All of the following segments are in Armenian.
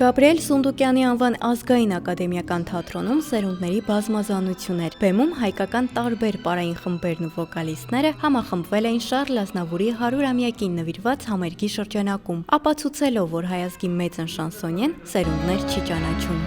Գաբրիել Սունդուկյանի անվան ազգային ակադեմիական թատրոնում սերունդների բազմազանություն էր։ Բեմում հայկական տարբեր պարային խմբերն ու վոկալիստները համախմբվել էին Շառլ Ազնավուրի 100-ամյակին նվիրված համերգի շրջանակում, ապացուցելով, որ հայ ազգի մեծն շանսոնյեն սերունդներ չի ճանաչում։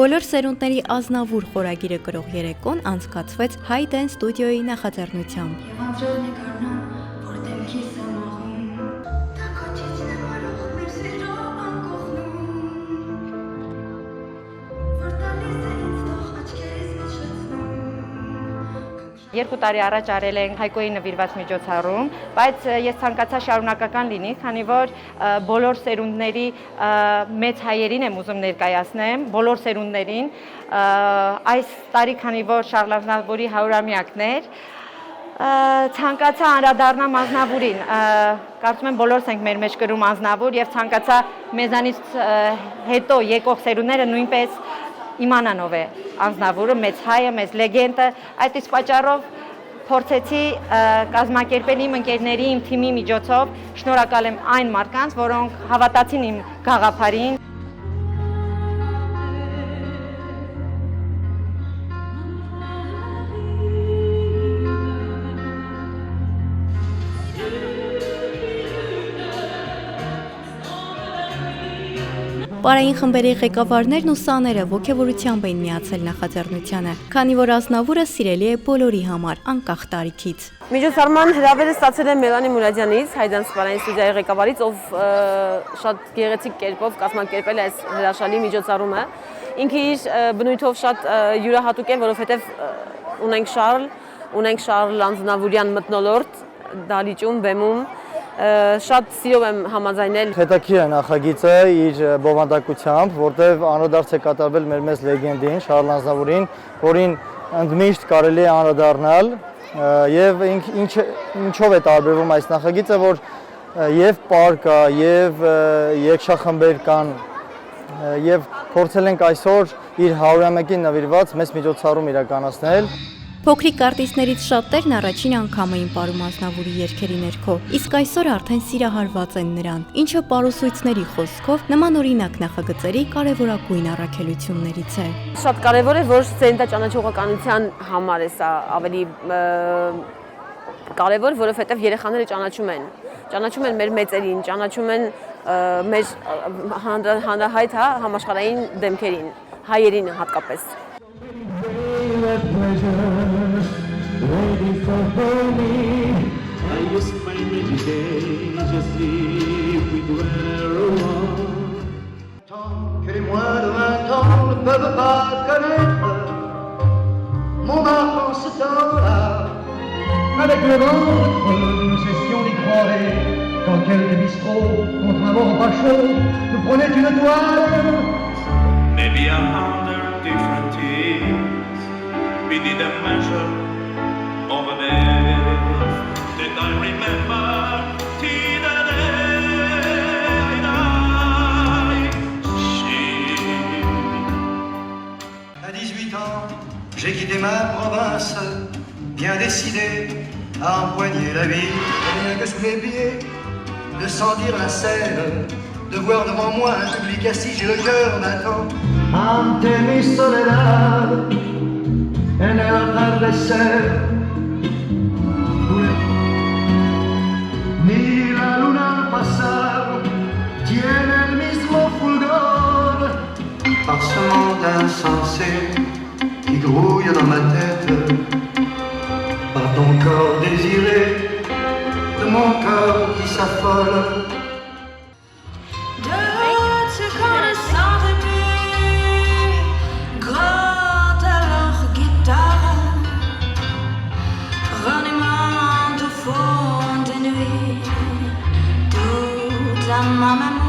Բոլոր սերունդների Ազնավուր խորագիրը կրող երեկոն անցկացվեց Հայ Դեն ստուդիոյի նախաձեռնությամբ։ Երկու տարի առաջ արել ենք Հայկոյի նվիրված միջոցառում, բայց ես ցանկացա շարունակական լինի, քանի որ բոլոր սերունդների մեծ հայերին եմ ուզում ներկայացնեմ, բոլոր սերունդներին, այս տարի, քանի որ Շառլ Ազնավուրի 100-ամյակն էր, ցանկացա անդրադառնամ Ազնավուրին, կարծում եմ բոլորս ենք մեր մեջ կրում Ազնավուր եւ ցանկացա մեզանից հետո եկող սերունդները նույնպես իմանան ով է Ազնավուրը, մեծ հայը, մեծ լեգենդը, այդ իսկ պատճառով փորձեցի կազմակերպել իմ ընկերների, իմ թիմի միջոցով, շնորհակալ եմ այն մարդկանց, որոնք հավատացին իմ գաղափարին։ Պարային խմբերի ղեկավարներն ու սաները ոգևորությամբ էին միացել նախաձեռնությանը, քանի որ Ազնավուրը սիրելի է բոլորի համար, անկախ տարիքից։ Միջոցառման հրավերը ստացել եմ Մելանի Մուրադյանից, Հայ Դեն պարային ստուդիայի ղեկավարից, ով շատ գեղեցիկ կերպով կազմակերպել է այս հրաշալի միջոցառումը։ Ինքը իր բնույթով շատ յուրահատուկ է, որովհետև ունենք Շառլ Ազնավուրյան մթնոլորտ դահլիճում, բեմում, շատ սիրով եմ համաձայնել։ Հետաքրքիր է նախագիծը իր բովանդակությամբ, որտեղ անդրադարձ է կատարվել մեր մեծ լեգենդին Շառլ Ազնավուրին, որին ընդմիշտ կարելի է անդրադառնալ, եւ ինչով է տարբերվում այս նախագիծը, որ եւ պար կա, եւ երգչախմբեր կան, եւ փորձել ենք այսօր իր 100-ամյակին նվիրված մեծ միջոցառում իրականացնել։ Փոքրիկ արտիստներից շատերն առաջին անգամ էին պարում Ազնավուրի երգերի ներքո, իսկ այսօր արդեն սիրահարված են նրան, ինչը պարուսույցների խոսքով նման օրինակ նախագծերի կարևորագույն առաքելություններից է։ Շատ կարևոր է, որ ծննդաճանաչողականության համար է սա ավելի կարևոր, որովհետև երեխաները ճանաչում են մեր մեծերին, ճանաչում են մեր հանրահայտ համաշխարհային դեմքերին, հայերին հատկապես։ Ready for burning, I used my meditation, just leave with where I want. Tant que les moins de 20 ans ne peuvent pas connaître mon art en ce temps-là. Avec le ventre, nous cessions d'y croire, quand quelques bistrots, contre un vent pas chaud, nous prenaient une toile. Maybe 100 different things we didn't measure. Over there, that I remember till the day I die. À 18 ans, j'ai quitté ma province, bien décidé à empoigner la vie. Rien que sous mes pieds, de sentir la scène, de voir devant moi un public assis, j'ai le cœur battant. Ante mi soledad, en el atardecer. Ni la luna al pasar tiene el mismo fulgor. Par ce monde insensé qui grouille dans ma tête, par ton corps désiré, de mon corps qui s'affole. Mama